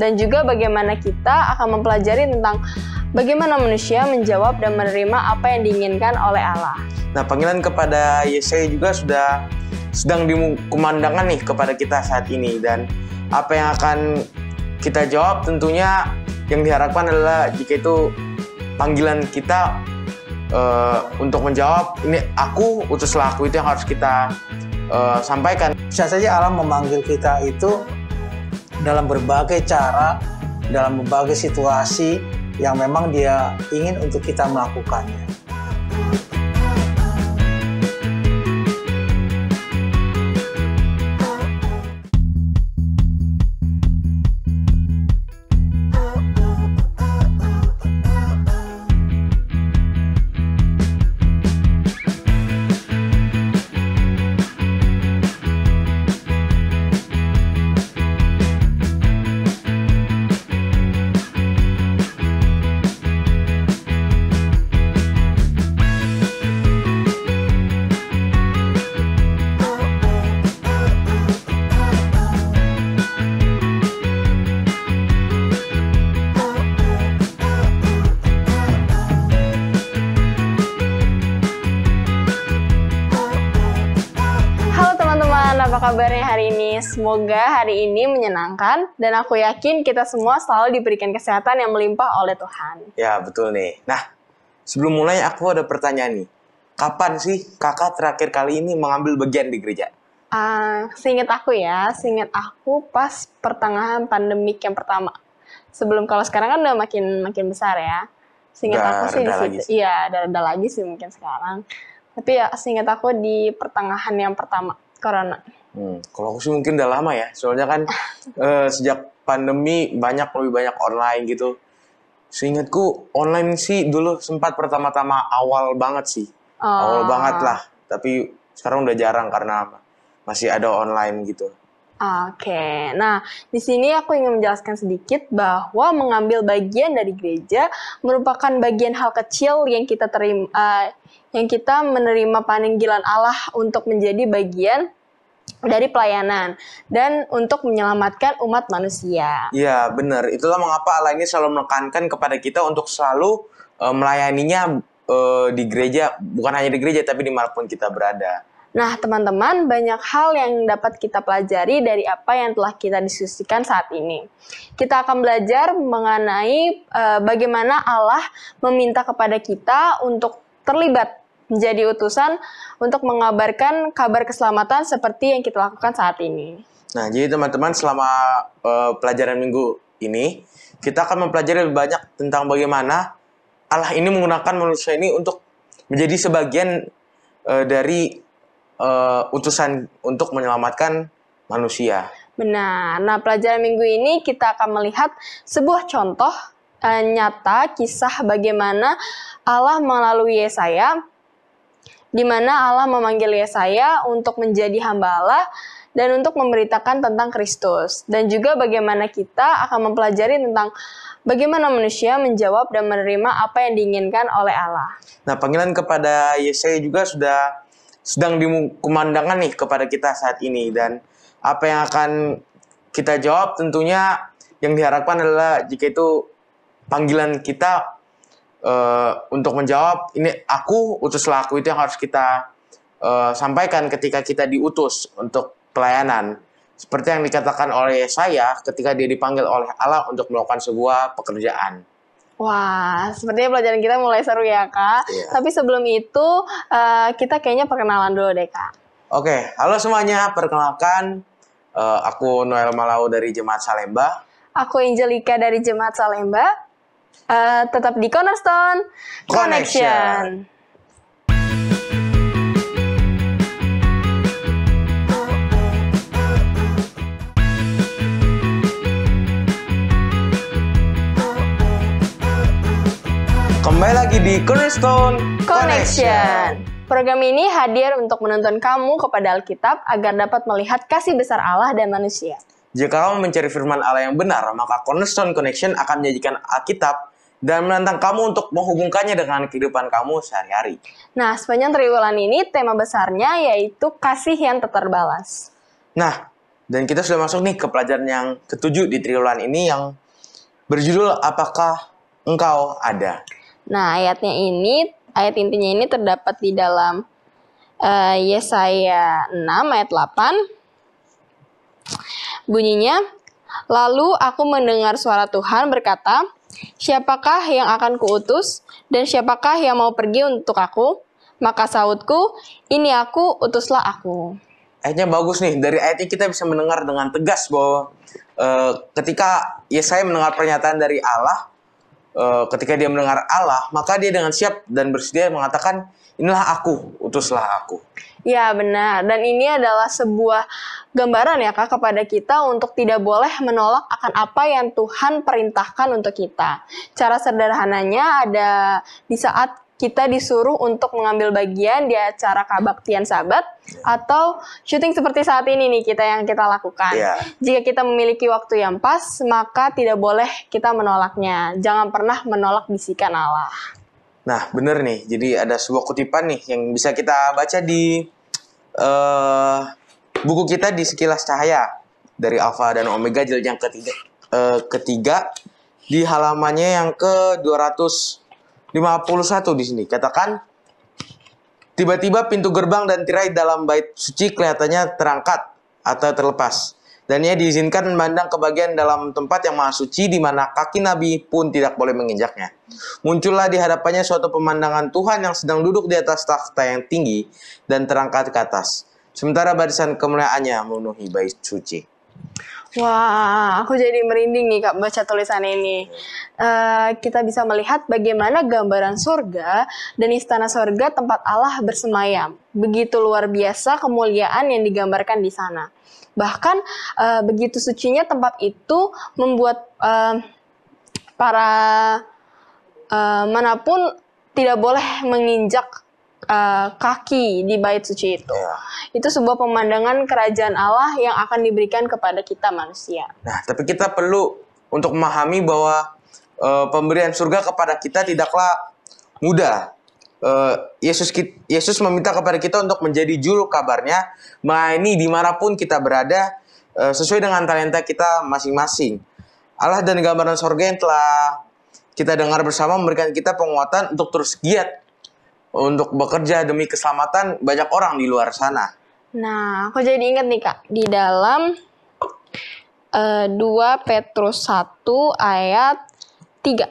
dan juga bagaimana kita akan mempelajari tentang bagaimana manusia menjawab dan menerima apa yang diinginkan oleh Allah. Nah, panggilan kepada Yesaya juga sedang dikumandangkan nih kepada kita saat ini, dan apa yang akan kita jawab tentunya yang diharapkan adalah jika itu panggilan kita untuk menjawab, ini aku, utuslah aku, itu yang harus kita sampaikan. Bisa saja Allah memanggil kita itu dalam berbagai cara, dalam berbagai situasi yang memang Dia ingin untuk kita melakukannya. Apa kabarnya hari ini? Semoga hari ini menyenangkan dan aku yakin kita semua selalu diberikan kesehatan yang melimpah oleh Tuhan. Ya, betul nih. Nah, sebelum mulai aku ada pertanyaan nih. Kapan sih kakak terakhir kali ini mengambil bagian di gereja? Seingat aku pas pertengahan pandemik yang pertama. Sebelum, kalau sekarang kan udah makin besar ya. Seingat aku sih di situ. Iya, ada lagi sih mungkin sekarang. Tapi ya seingat aku di pertengahan yang pertama corona. Kalau aku sih mungkin udah lama ya, soalnya kan sejak pandemi lebih banyak online gitu. Seingatku online sih dulu sempat pertama-tama awal banget lah. Tapi sekarang udah jarang karena masih ada online gitu. Oke, nah di sini aku ingin menjelaskan sedikit bahwa mengambil bagian dari gereja merupakan bagian hal kecil yang kita terima, yang kita menerima panggilan Allah untuk menjadi bagian dari pelayanan dan untuk menyelamatkan umat manusia. Iya, benar. Itulah mengapa Allah ini selalu menekankan kepada kita untuk selalu melayaninya di gereja, bukan hanya di gereja tapi dimanapun kita berada. Nah, teman-teman, banyak hal yang dapat kita pelajari dari apa yang telah kita diskusikan saat ini. Kita akan belajar mengenai bagaimana Allah meminta kepada kita untuk terlibat menjadi utusan untuk mengabarkan kabar keselamatan seperti yang kita lakukan saat ini. Nah, jadi teman-teman, selama pelajaran minggu ini, kita akan mempelajari lebih banyak tentang bagaimana Allah ini menggunakan manusia ini untuk menjadi sebagian dari utusan untuk menyelamatkan manusia. Benar. Nah, pelajaran minggu ini kita akan melihat sebuah contoh nyata kisah bagaimana Allah melalui Yesaya, di mana Allah memanggil Yesaya untuk menjadi hamba Allah dan untuk memberitakan tentang Kristus. Dan juga bagaimana kita akan mempelajari tentang bagaimana manusia menjawab dan menerima apa yang diinginkan oleh Allah. Nah, panggilan kepada Yesaya juga sedang dikumandangkan nih kepada kita saat ini, dan apa yang akan kita jawab tentunya yang diharapkan adalah jika itu panggilan kita untuk menjawab, ini aku, utuslah aku, itu yang harus kita sampaikan ketika kita diutus untuk pelayanan. Seperti yang dikatakan oleh Yesaya ketika dia dipanggil oleh Allah untuk melakukan sebuah pekerjaan. Wah, sepertinya pelajaran kita mulai seru ya, Kak. Iya. Tapi sebelum itu, kita kayaknya perkenalan dulu deh, Kak. Oke, halo semuanya, perkenalkan, aku Noel Malau dari Jemaat Salemba. Aku Angelika dari Jemaat Salemba. Tetap di Cornerstone Connection. Kembali lagi di Cornerstone Connection. Program ini hadir untuk menuntun kamu kepada Alkitab agar dapat melihat kasih besar Allah dan manusia. Jika kamu mencari firman Allah yang benar, maka Cornerstone Connection akan menyajikan Alkitab dan menantang kamu untuk menghubungkannya dengan kehidupan kamu sehari-hari. Nah, sepanjang triwulan ini tema besarnya yaitu kasih yang tak terbalas. Nah, Dan kita sudah masuk nih ke pelajaran yang ketujuh di triwulan ini yang berjudul Apakah Engkau Ada? Nah, ayat intinya ini terdapat di dalam Yesaya 6 ayat 8. Bunyinya, lalu aku mendengar suara Tuhan berkata, siapakah yang akan kuutus dan siapakah yang mau pergi untuk aku? Maka sautku, ini aku, utuslah aku. Ayatnya bagus nih. Dari ayat ini kita bisa mendengar dengan tegas bahwa ketika Yesaya mendengar pernyataan dari Allah, ketika dia mendengar Allah, maka dia dengan siap dan bersedia mengatakan, inilah aku, utuslah aku. Ya, benar. Dan ini adalah sebuah gambaran ya Kak kepada kita untuk tidak boleh menolak akan apa yang Tuhan perintahkan untuk kita. Cara sederhananya ada di saat kita disuruh untuk mengambil bagian di acara kebaktian sahabat atau syuting seperti saat ini nih yang kita lakukan. Jika kita memiliki waktu yang pas, maka tidak boleh kita menolaknya. Jangan pernah menolak bisikan Allah. Nah, bener nih. Jadi ada sebuah kutipan nih yang bisa kita baca di buku kita di Sekilas Cahaya dari Alfa dan Omega jilid yang ketiga di halamannya yang ke-251 di sini. Katakan, tiba-tiba pintu gerbang dan tirai dalam bait suci kelihatannya terangkat atau terlepas. Dan ia diizinkan memandang ke bagian dalam tempat yang maha suci di mana kaki Nabi pun tidak boleh menginjaknya. Muncullah di hadapannya suatu pemandangan Tuhan yang sedang duduk di atas takhta yang tinggi dan terangkat ke atas. Sementara barisan kemuliaannya memenuhi bait suci. Wah, aku jadi merinding nih Kak baca tulisan ini. Kita bisa melihat bagaimana gambaran surga dan istana surga tempat Allah bersemayam. Begitu luar biasa kemuliaan yang digambarkan di sana. Bahkan begitu sucinya tempat itu membuat para manapun tidak boleh menginjak kaki di bait suci itu. Itu sebuah pemandangan kerajaan Allah yang akan diberikan kepada kita manusia. Nah, tapi kita perlu untuk memahami bahwa pemberian surga kepada kita tidaklah mudah. Yesus meminta kepada kita untuk menjadi juru kabarnya, melayani dimanapun kita berada, sesuai dengan talenta kita masing-masing. Allah dan gambaran surga yang telah kita dengar bersama memberikan kita penguatan untuk terus giat untuk bekerja demi keselamatan banyak orang di luar sana. Nah, aku jadi ingat nih Kak, di dalam 2 Petrus 1 ayat 3.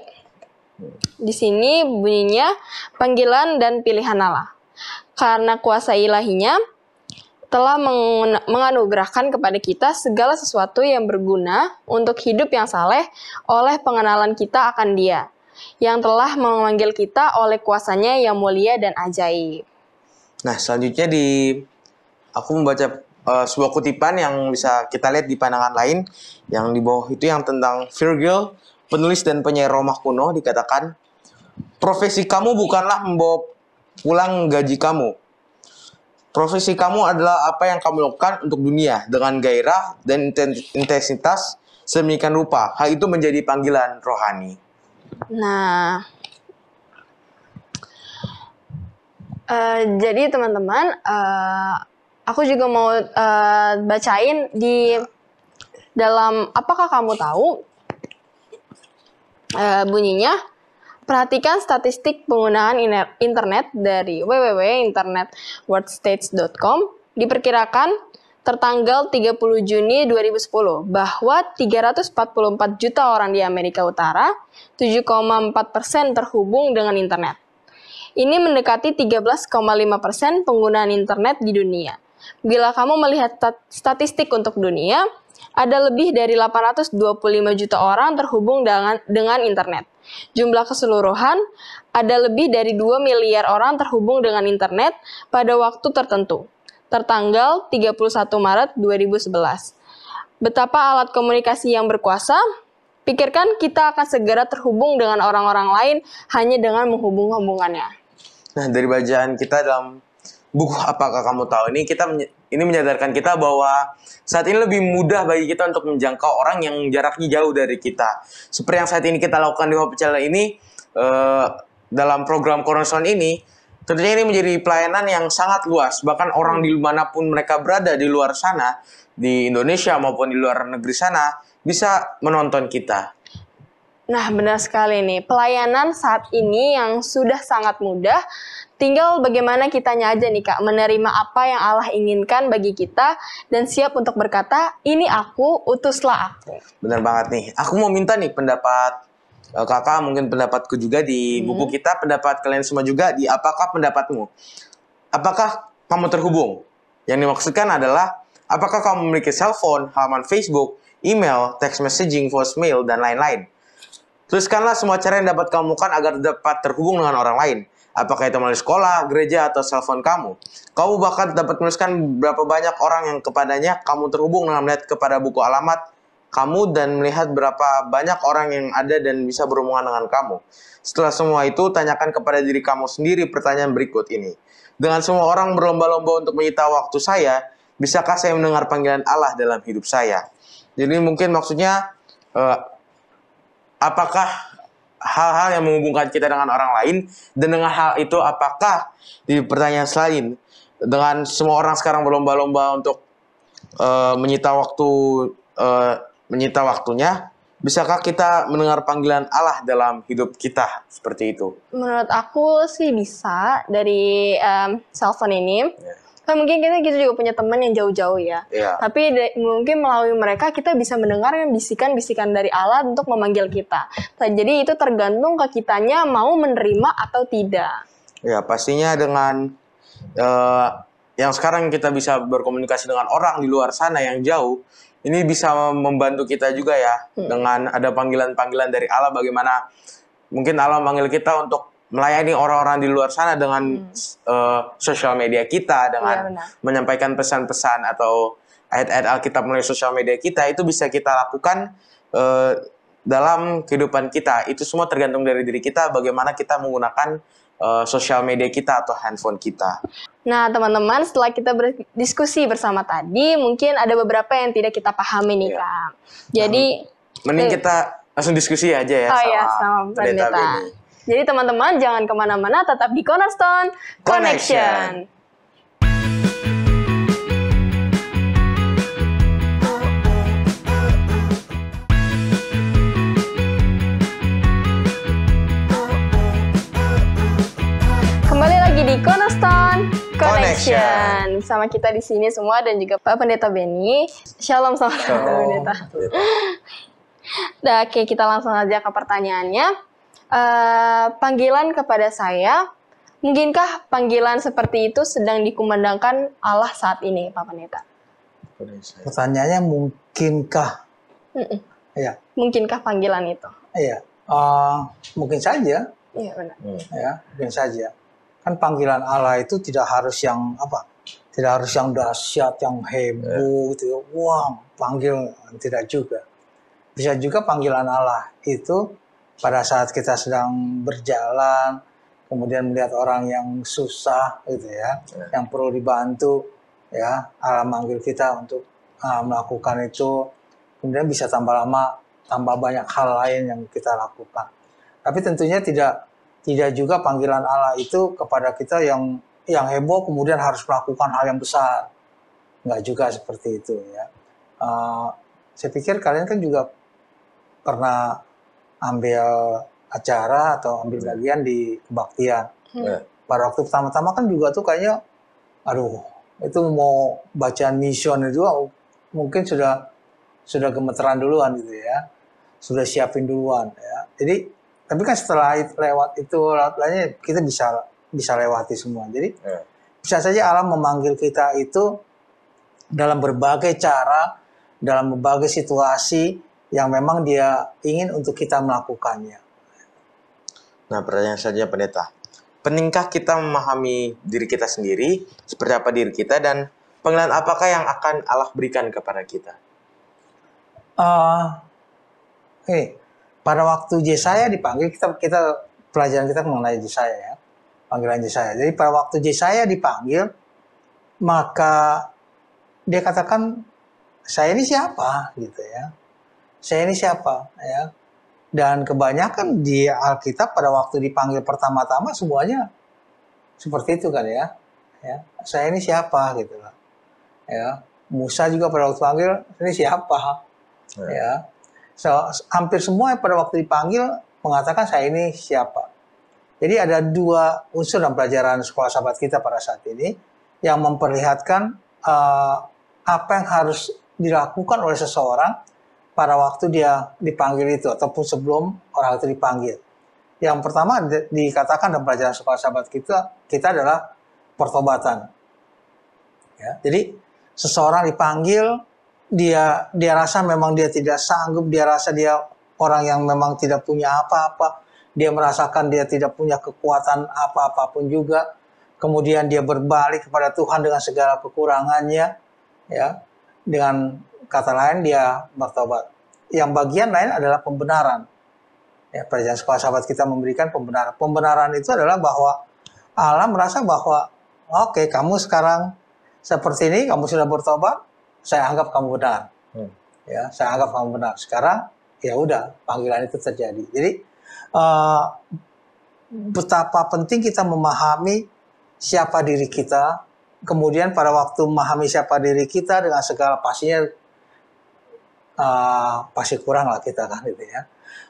Di sini bunyinya, panggilan dan pilihan Allah. Karena kuasa ilahinya telah menganugerahkan kepada kita segala sesuatu yang berguna untuk hidup yang saleh oleh pengenalan kita akan Dia, yang telah memanggil kita oleh kuasanya yang mulia dan ajaib. Nah, selanjutnya aku membaca sebuah kutipan yang bisa kita lihat di pandangan lain, yang di bawah itu yang tentang Virgil, penulis dan penyair Roma kuno, dikatakan, profesi kamu bukanlah membawa pulang gaji kamu. Profesi kamu adalah apa yang kamu lakukan untuk dunia dengan gairah dan intensitas sedemikian rupa. Hal itu menjadi panggilan rohani. Nah, jadi teman-teman, aku juga mau bacain di dalam apakah kamu tahu, bunyinya, perhatikan statistik penggunaan internet dari www.internetworldstates.com. Diperkirakan tertanggal 30 Juni 2010 bahwa 344 juta orang di Amerika Utara, 7,4% terhubung dengan internet. Ini mendekati 13,5% penggunaan internet di dunia. Bila kamu melihat statistik untuk dunia, ada lebih dari 825 juta orang terhubung dengan internet. Jumlah keseluruhan, ada lebih dari 2 miliar orang terhubung dengan internet pada waktu tertentu, tertanggal 31 Maret 2011. Betapa alat komunikasi yang berkuasa, pikirkan kita akan segera terhubung dengan orang-orang lain hanya dengan menghubung-hubungannya. Nah, dari bacaan kita dalam buku Apakah Kamu Tahu ini menyadarkan kita bahwa saat ini lebih mudah bagi kita untuk menjangkau orang yang jaraknya jauh dari kita. Seperti yang saat ini kita lakukan di Hope Channel ini, dalam program Cornerstone ini, Tentunya ini menjadi pelayanan yang sangat luas. Bahkan orang di manapun mereka berada di luar sana, di Indonesia maupun di luar negeri sana, bisa menonton kita. Nah, benar sekali nih. Pelayanan saat ini yang sudah sangat mudah, tinggal bagaimana kitanya aja nih Kak, menerima apa yang Allah inginkan bagi kita dan siap untuk berkata, ini aku, utuslah aku. Benar banget nih. Aku mau minta nih pendapat kakak, mungkin pendapatku juga di buku kita, pendapat kalian semua juga di apakah pendapatmu? Apakah kamu terhubung? Yang dimaksudkan adalah, apakah kamu memiliki cellphone, halaman Facebook, email, text messaging, voicemail, dan lain-lain? Tuliskanlah semua cara yang dapat kamu lakukan agar dapat terhubung dengan orang lain. Apakah itu melalui sekolah, gereja, atau cellphone kamu. Kamu bahkan dapat menuliskan berapa banyak orang yang kepadanya kamu terhubung dengan melihat kepada buku alamat kamu dan melihat berapa banyak orang yang ada dan bisa berhubungan dengan kamu. Setelah semua itu, tanyakan kepada diri kamu sendiri pertanyaan berikut ini. Dengan semua orang berlomba-lomba untuk menyita waktu saya, bisakah saya mendengar panggilan Allah dalam hidup saya? Jadi mungkin maksudnya, apakah hal-hal yang menghubungkan kita dengan orang lain, dan dengan hal itu apakah di pertanyaan selain, dengan semua orang sekarang berlomba-lomba untuk menyita waktunya, bisakah kita mendengar panggilan Allah dalam hidup kita seperti itu? Menurut aku sih bisa dari cellphone ini. Kan mungkin kita juga punya teman yang jauh-jauh ya. Tapi mungkin melalui mereka kita bisa mendengar bisikan-bisikan dari Allah untuk memanggil kita. Nah, jadi itu tergantung ke kitanya mau menerima atau tidak. Ya, pastinya dengan yang sekarang kita bisa berkomunikasi dengan orang di luar sana yang jauh, ini bisa membantu kita juga ya. Dengan ada panggilan-panggilan dari Allah, bagaimana mungkin Allah memanggil kita untuk melayani orang-orang di luar sana dengan sosial media kita, dengan menyampaikan pesan-pesan atau ayat-ayat Alkitab melalui sosial media kita, itu bisa kita lakukan dalam kehidupan kita. Itu semua tergantung dari diri kita, bagaimana kita menggunakan sosial media kita atau handphone kita. Nah, teman-teman, setelah kita berdiskusi bersama tadi, mungkin ada beberapa yang tidak kita pahami nih, Kak. Jadi, mending kita langsung diskusi aja ya sama Pendeta Benny. Jadi teman-teman jangan kemana-mana, tetap di Cornerstone Connection. Kembali lagi di Cornerstone Connection. Bersama kita di sini semua dan juga Pak Pendeta Benny. Shalom sama Pak Pendeta. Nah, oke, kita langsung aja ke pertanyaannya. Panggilan kepada saya, mungkinkah panggilan seperti itu sedang dikumandangkan Allah saat ini, Pak Pendeta? Pertanyaannya mungkinkah? Ya. Mungkinkah panggilan itu? Iya, mungkin saja. Iya benar. Ya, mungkin saja. Kan panggilan Allah itu tidak harus yang apa? Tidak harus yang dahsyat, yang heboh, gitu. Wah, panggil, tidak juga. Bisa juga panggilan Allah itu pada saat kita sedang berjalan, kemudian melihat orang yang susah, gitu ya, yang perlu dibantu, ya, Allah manggil kita untuk melakukan itu. Kemudian bisa tambah lama, tambah banyak hal lain yang kita lakukan. Tapi tentunya tidak juga panggilan Allah itu kepada kita yang heboh, kemudian harus melakukan hal yang besar. Enggak juga seperti itu, ya. Saya pikir kalian kan juga pernah ambil acara atau ambil bagian di kebaktian. Pada waktu pertama-tama kan juga tuh kayaknya, aduh, itu mau bacaan mission itu mungkin sudah gemeteran duluan gitu ya, sudah siapin duluan ya. Jadi, tapi kan setelah lewat lainnya kita bisa lewati semua. Jadi bisa saja Allah memanggil kita itu dalam berbagai cara, dalam berbagai situasi yang memang Dia ingin untuk kita melakukannya. Nah, pertanyaan saja Pendeta. Pentingkah kita memahami diri kita sendiri, seperti apa diri kita, dan panggilan apakah yang akan Allah berikan kepada kita? Pada waktu Yesaya dipanggil, kita pelajaran kita mengenai Yesaya ya, panggilan Yesaya. Jadi pada waktu Yesaya dipanggil, maka dia katakan, saya ini siapa, gitu ya. Saya ini siapa, ya. Dan kebanyakan di Alkitab pada waktu dipanggil pertama-tama semuanya seperti itu kan ya. Ya, saya ini siapa gitu lah. Ya, Musa juga pada waktu panggil, ini siapa? Ya. So, hampir semua pada waktu dipanggil mengatakan saya ini siapa. Jadi ada dua unsur dalam pelajaran sekolah sahabat kita pada saat ini yang memperlihatkan apa yang harus dilakukan oleh seseorang pada waktu dia dipanggil itu ataupun sebelum orang itu dipanggil. Yang pertama dikatakan dalam pelajaran sekolah sahabat kita adalah pertobatan. Ya, jadi seseorang dipanggil, dia rasa memang dia tidak sanggup, dia rasa dia orang yang memang tidak punya apa-apa, dia merasakan dia tidak punya kekuatan apa-apapun juga. Kemudian dia berbalik kepada Tuhan dengan segala kekurangannya, ya. Dengan kata lain dia bertobat. Yang bagian lain adalah pembenaran. Ya, pelajaran sekolah sahabat kita memberikan pembenaran. Pembenaran itu adalah bahwa Allah merasa bahwa oke, kamu sekarang seperti ini, kamu sudah bertobat, saya anggap kamu benar. Ya, saya anggap kamu benar. Sekarang ya udah, panggilan itu terjadi. Jadi betapa penting kita memahami siapa diri kita. Kemudian pada waktu memahami siapa diri kita dengan segala pastinya pasti kurang lah kita kan gitu ya.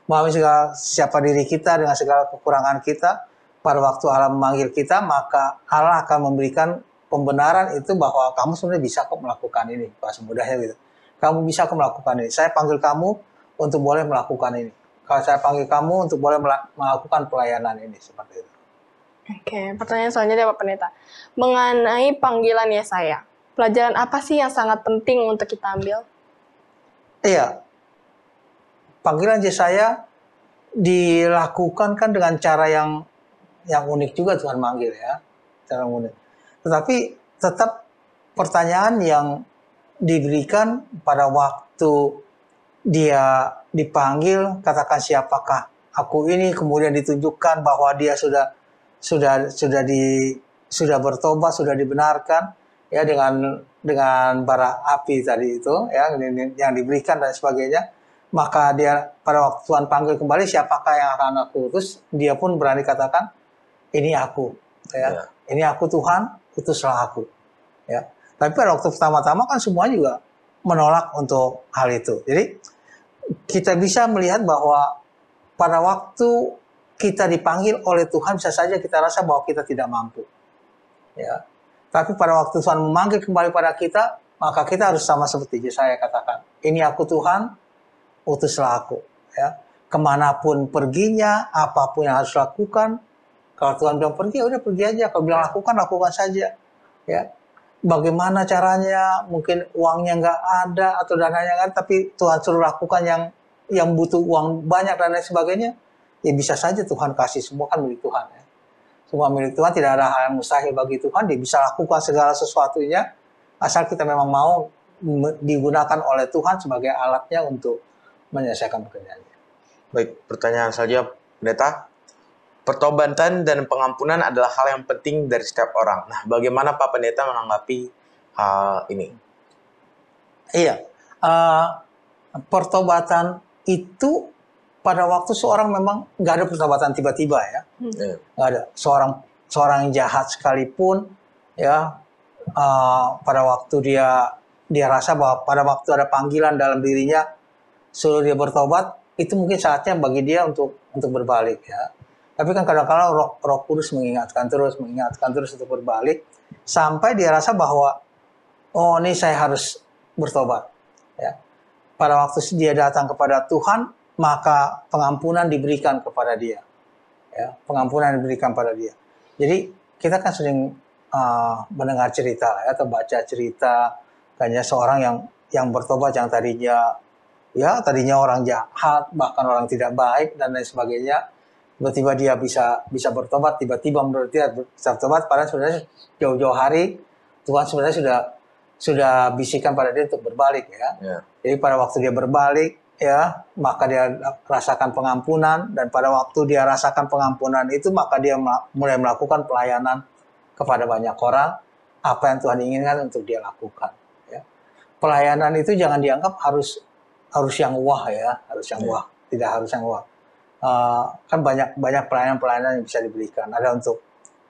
Memahami segala siapa diri kita dengan segala kekurangan kita, pada waktu Allah memanggil kita, maka Allah akan memberikan pembenaran itu bahwa kamu sebenarnya bisa kok melakukan ini, bahasa mudahnya gitu. Kamu bisa kok melakukan ini. Saya panggil kamu untuk boleh melakukan ini. Kalau saya panggil kamu untuk boleh melakukan pelayanan ini, seperti itu. Oke, pertanyaan selanjutnya Pak Pendeta. Mengenai panggilan Yesaya, pelajaran apa sih yang sangat penting untuk kita ambil? Iya, panggilan Yesaya dilakukan kan dengan cara yang unik juga Tuhan manggil ya, cara unik. Tetapi tetap pertanyaan yang diberikan pada waktu dia dipanggil, katakan siapakah aku ini, kemudian ditunjukkan bahwa dia sudah bertobat, sudah dibenarkan ya dengan bara api tadi itu ya yang diberikan dan sebagainya. Maka dia pada waktu Tuhan panggil kembali, siapakah yang akan aku utus, dia pun berani katakan ini aku ya. Ini aku Tuhan, utuslah aku ya. Tapi pada waktu pertama-tama kan semua juga menolak untuk hal itu. Jadi kita bisa melihat bahwa pada waktu kita dipanggil oleh Tuhan, bisa saja kita rasa bahwa kita tidak mampu. Ya. Tapi pada waktu Tuhan memanggil kembali pada kita, maka kita harus sama seperti Yesaya katakan, ini aku Tuhan, utuslah aku. Ya. Kemanapun perginya, apapun yang harus lakukan, kalau Tuhan bilang pergi, ya udah pergi aja. Kalau bilang lakukan saja. Ya. Bagaimana caranya? Mungkin uangnya nggak ada atau dananya nggak ada, tapi Tuhan suruh lakukan yang butuh uang banyak dan lain sebagainya. Ya bisa saja Tuhan kasih, semua kan milik Tuhan ya. Semua milik Tuhan, tidak ada hal yang mustahil bagi Tuhan. Dia bisa lakukan segala sesuatunya asal kita memang mau digunakan oleh Tuhan sebagai alatnya untuk menyelesaikan pekerjaannya. Baik, pertanyaan selanjutnya, Pendeta. Pertobatan dan pengampunan adalah hal yang penting dari setiap orang. Nah, bagaimana Pak Pendeta menanggapi hal ini? Iya, pertobatan itu pada waktu seorang memang nggak ada pertobatan tiba-tiba ya, nggak ada. Seorang yang jahat sekalipun ya, pada waktu dia rasa bahwa pada waktu ada panggilan dalam dirinya suruh dia bertobat, itu mungkin saatnya bagi dia untuk berbalik ya. Tapi kan kadang-kadang Roh Kudus mengingatkan terus untuk berbalik sampai dia rasa bahwa oh ini saya harus bertobat ya. Pada waktu dia datang kepada Tuhan, maka pengampunan diberikan kepada dia. Ya, pengampunan diberikan pada dia. Jadi kita kan sering mendengar cerita ya, atau baca cerita kayaknya seorang yang bertobat, yang tadinya orang jahat, bahkan orang tidak baik dan lain sebagainya. Tiba-tiba dia bisa bertobat, tiba-tiba menurut dia bisa bertobat, padahal sebenarnya jauh-jauh hari Tuhan sebenarnya sudah bisikan pada dia untuk berbalik ya. Jadi pada waktu dia berbalik ya, maka dia rasakan pengampunan, dan pada waktu dia rasakan pengampunan itu maka dia mulai melakukan pelayanan kepada banyak orang, apa yang Tuhan inginkan untuk dia lakukan ya. Pelayanan itu jangan dianggap harus yang wah ya, wah, tidak harus yang wah. Kan banyak pelayanan yang bisa diberikan. Ada untuk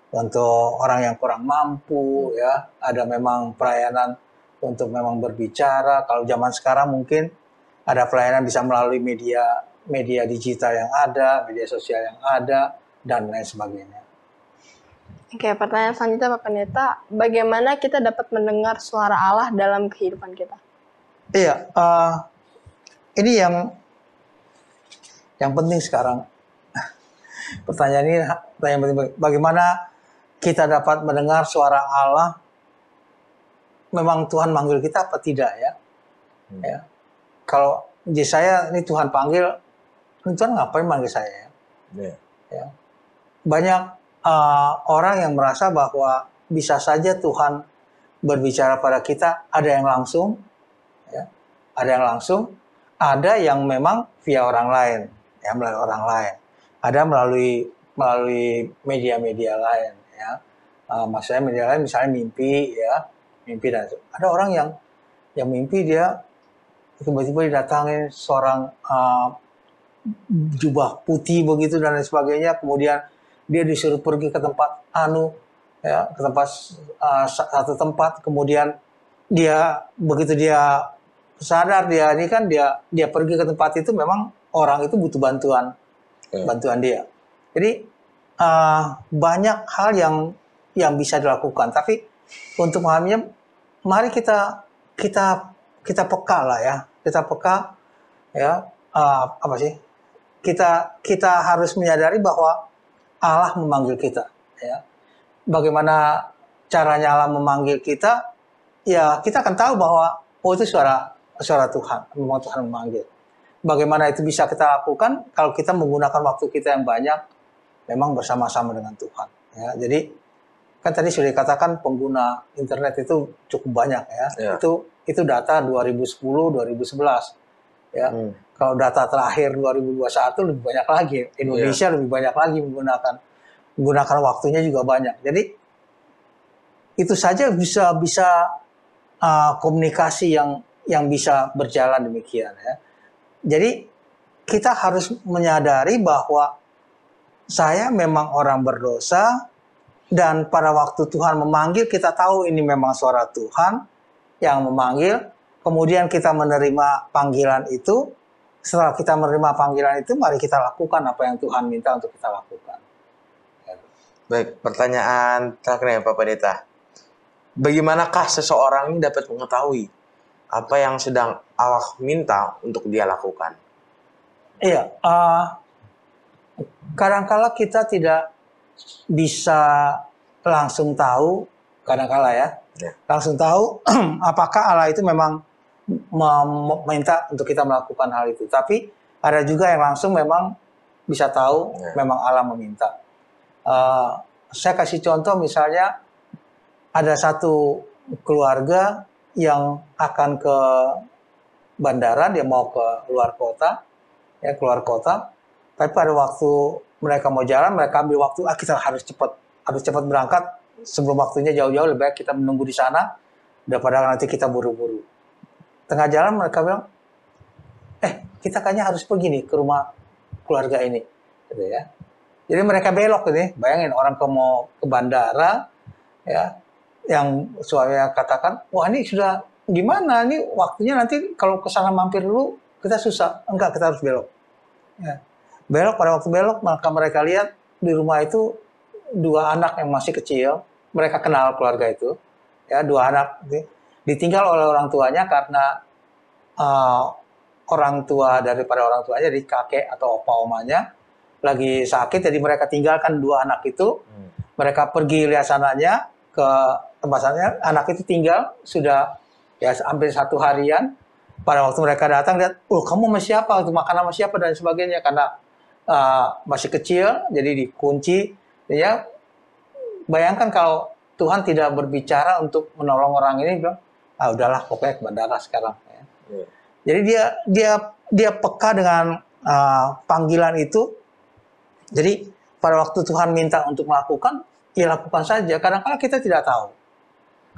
untuk orang yang kurang mampu, ya. Ada memang pelayanan untuk memang berbicara. Kalau zaman sekarang mungkin ada pelayanan bisa melalui media digital yang ada, media sosial yang ada, dan lain sebagainya. Oke, pertanyaan selanjutnya Pak Pendeta, bagaimana kita dapat mendengar suara Allah dalam kehidupan kita? Iya, ini yang penting sekarang. Pertanyaan ini yang penting. Bagaimana kita dapat mendengar suara Allah? Memang Tuhan manggil kita apa tidak ya? Ya. Kalau di saya ini Tuhan panggil, Tuhan ngapain manggil saya? Ya. Ya. Banyak orang yang merasa bahwa bisa saja Tuhan berbicara pada kita, ada yang langsung, ya, ada yang memang via orang lain, ya, melalui orang lain, ada melalui media-media lain, ya, maksudnya media lain misalnya mimpi, ya, mimpi dan ada orang yang mimpi dia tiba-tiba didatangin seorang jubah putih begitu dan lain sebagainya, kemudian dia disuruh pergi ke tempat ya, ke tempat satu tempat, kemudian begitu dia sadar dia pergi ke tempat itu, memang orang itu butuh bantuan dia. Jadi banyak hal yang bisa dilakukan, tapi untuk memahaminya, mari kita peka lah ya, kita harus menyadari bahwa Allah memanggil kita, ya. Bagaimana caranya Allah memanggil kita? Ya, kita akan tahu bahwa itu suara Tuhan, memang Tuhan memanggil. Bagaimana itu bisa kita lakukan? Kalau kita menggunakan waktu kita yang banyak, memang bersama-sama dengan Tuhan. Ya, jadi kan tadi sudah dikatakan pengguna internet itu cukup banyak, ya. Ya. Itu data 2010, 2011. Ya. Kalau data terakhir 2021 lebih banyak lagi. Indonesia lebih banyak lagi menggunakan waktunya juga banyak. Jadi itu saja bisa komunikasi yang bisa berjalan demikian, ya. Jadi kita harus menyadari bahwa saya memang orang berdosa, dan pada waktu Tuhan memanggil, kita tahu ini memang suara Tuhan yang memanggil. Kemudian kita menerima panggilan itu. Setelah kita menerima panggilan itu, mari kita lakukan apa yang Tuhan minta untuk kita lakukan. Baik, pertanyaan terakhir Pak Pendeta. Bagaimanakah seseorang ini dapat mengetahui apa yang sedang Allah minta untuk dia lakukan? Iya, kadang-kala kita tidak bisa langsung tahu, kadang-kala ya, langsung tahu apakah Allah itu memang meminta untuk kita melakukan hal itu. Tapi ada juga yang langsung memang bisa tahu memang Allah meminta. Saya kasih contoh, misalnya ada satu keluarga yang akan ke bandara, dia mau ke luar kota, ya, keluar kota. Tapi pada waktu mereka mau jalan, mereka ambil waktu, kita harus cepat berangkat sebelum waktunya jauh-jauh, lebih baik kita menunggu di sana daripada nanti kita buru-buru. Tengah jalan mereka bilang, kita kayaknya harus pergi nih ke rumah keluarga ini, gitu ya. Jadi mereka belok ini, bayangin orang mau ke bandara, ya, yang suaminya katakan, wah ini sudah gimana, ini waktunya nanti kalau ke sana mampir dulu kita susah, enggak, kita harus belok. Ya. Belok, pada waktu belok maka mereka lihat di rumah itu dua anak yang masih kecil, mereka kenal keluarga itu, ya, dua anak ditinggal oleh orang tuanya karena orang tua daripada orang tuanya, jadi kakek atau opa omanya lagi sakit, jadi mereka tinggalkan dua anak itu. Mereka pergi lihat sananya ke tempat sananya, anak itu tinggal sudah ya hampir 1 harian. Pada waktu mereka datang lihat, kamu sama siapa, untuk makanan sama siapa dan sebagainya, karena masih kecil jadi dikunci. Ya, bayangkan kalau Tuhan tidak berbicara untuk menolong orang ini, bilang, udahlah pokoknya ke bandara sekarang. Ya. Jadi dia peka dengan panggilan itu. Jadi pada waktu Tuhan minta untuk melakukan, ya lakukan saja. Kadang-kala kita tidak tahu.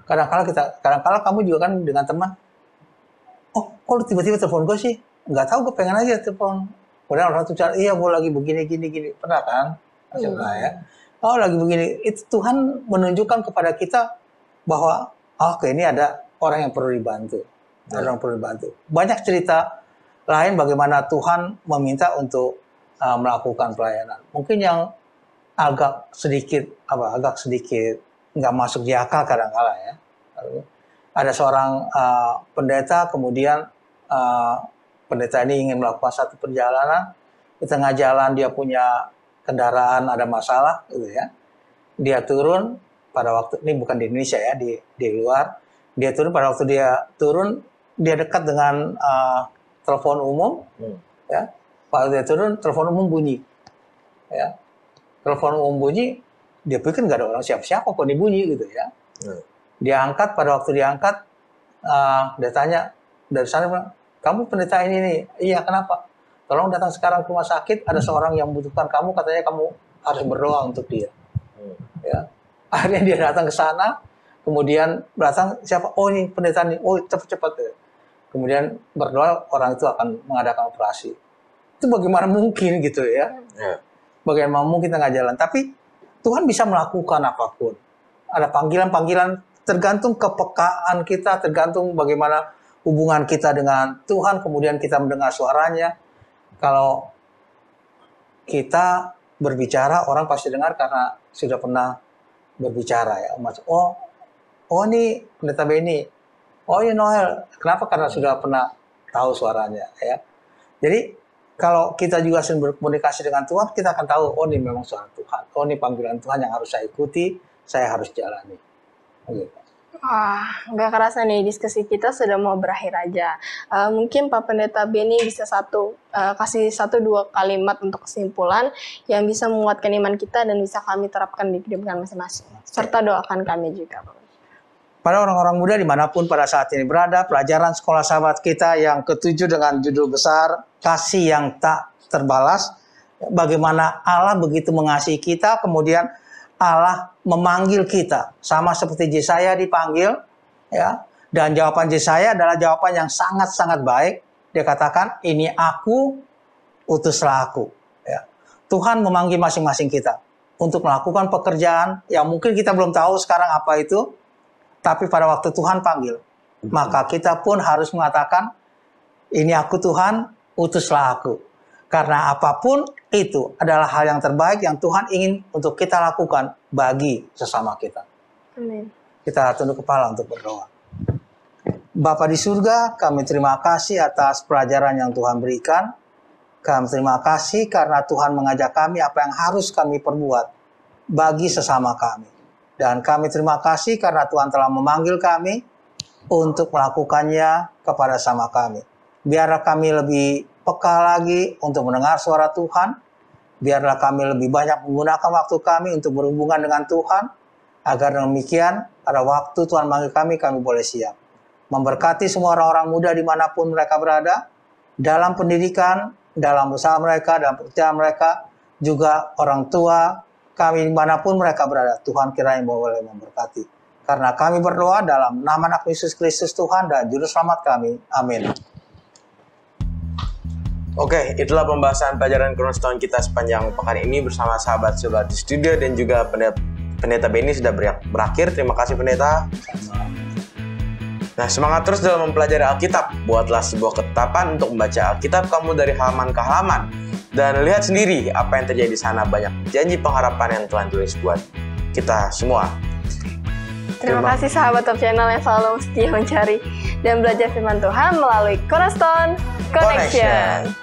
Kadang-kala kamu juga kan dengan teman, kok tiba-tiba telepon gue sih? Nggak tahu, gue pengen aja telepon. Kemudian orang itu cari, iya gue lagi begini, gini. Pernah kan? Ya. oh lagi begini, itu Tuhan menunjukkan kepada kita bahwa oke, ini ada orang yang perlu dibantu, ada orang yang perlu dibantu. Banyak cerita lain bagaimana Tuhan meminta untuk melakukan pelayanan. Mungkin yang agak sedikit nggak masuk di akal kadang-kala ya. Ada seorang pendeta, kemudian pendeta ini ingin melakukan satu perjalanan, di tengah jalan dia punya kendaraan ada masalah, gitu ya. Dia turun pada waktu ini bukan di Indonesia ya, di luar. Dia turun pada waktu dia turun, dia dekat dengan telepon umum, ya. Pada dia turun, telepon umum bunyi, ya. Telepon umum bunyi, dia pikir nggak ada orang siapa-siapa kok dibunyi gitu ya. Dia angkat, pada waktu dia angkat, dia tanya dari sana, bilang, kamu pendeta ini nih? Iya, kenapa? Tolong datang sekarang ke rumah sakit, ada seorang yang membutuhkan kamu, katanya kamu harus berdoa untuk dia. Ya. Akhirnya dia datang ke sana, kemudian datang siapa? Oh ini pendeta nih, oh cepat-cepat. Kemudian berdoa, orang itu akan mengadakan operasi. Itu bagaimana mungkin gitu ya? Bagaimana mungkin tengah jalan? Tapi Tuhan bisa melakukan apapun. Ada panggilan-panggilan tergantung kepekaan kita, tergantung bagaimana hubungan kita dengan Tuhan, kemudian kita mendengar suaranya. Kalau kita berbicara, orang pasti dengar karena sudah pernah berbicara ya. Oh ini pendeta Benny. Oh ini Noel. Kenapa? Karena sudah pernah tahu suaranya ya. Jadi kalau kita juga sering berkomunikasi dengan Tuhan, kita akan tahu, oh ini memang suara Tuhan. Oh ini panggilan Tuhan yang harus saya ikuti, saya harus jalani. Gitu. Wah, nggak kerasa nih diskusi kita sudah mau berakhir aja. Mungkin Pak Pendeta Benny bisa kasih 1-2 kalimat untuk kesimpulan yang bisa menguatkan iman kita dan bisa kami terapkan di kehidupan masing-masing. Serta doakan kami juga, Pak. Pada orang-orang muda dimanapun pada saat ini berada, pelajaran sekolah sahabat kita yang ke-7 dengan judul besar, Kasih yang Tak Terbalas. Bagaimana Allah begitu mengasihi kita, kemudian Allah memanggil kita, sama seperti Yesaya dipanggil, ya. Dan jawaban Yesaya adalah jawaban yang sangat-sangat baik. Dia katakan, ini aku, utuslah aku. Ya. Tuhan memanggil masing-masing kita untuk melakukan pekerjaan yang mungkin kita belum tahu sekarang apa itu, tapi pada waktu Tuhan panggil, maka kita pun harus mengatakan, ini aku Tuhan, utuslah aku. Karena apapun itu adalah hal yang terbaik yang Tuhan ingin untuk kita lakukan bagi sesama kita. Amin. Kita tunduk kepala untuk berdoa. Bapa di surga, kami terima kasih atas pelajaran yang Tuhan berikan. Kami terima kasih karena Tuhan mengajak kami apa yang harus kami perbuat bagi sesama kami. Dan kami terima kasih karena Tuhan telah memanggil kami untuk melakukannya kepada sama kami. Biarlah kami lebih peka lagi untuk mendengar suara Tuhan. Biarlah kami lebih banyak menggunakan waktu kami untuk berhubungan dengan Tuhan. Agar demikian pada waktu Tuhan manggil kami boleh siap. Memberkati semua orang-orang muda dimanapun mereka berada. Dalam pendidikan, dalam usaha mereka, dalam pekerjaan mereka. Juga orang tua kami dimanapun mereka berada. Tuhan kiranya boleh memberkati. Karena kami berdoa dalam nama anak Yesus Kristus Tuhan dan Juru Selamat kami. Amin. Oke, itulah pembahasan pelajaran Cornerstone kita sepanjang pekan ini bersama sahabat-sahabat di studio dan juga Pendeta Benny sudah berakhir. Terima kasih Pendeta. Nah, semangat terus dalam mempelajari Alkitab. Buatlah sebuah ketetapan untuk membaca Alkitab kamu dari halaman ke halaman. Dan lihat sendiri apa yang terjadi di sana, banyak janji pengharapan yang Tuhan tulis buat kita semua. Terima kasih sahabat Top Channel yang selalu setia mencari dan belajar firman Tuhan melalui Cornerstone Connection.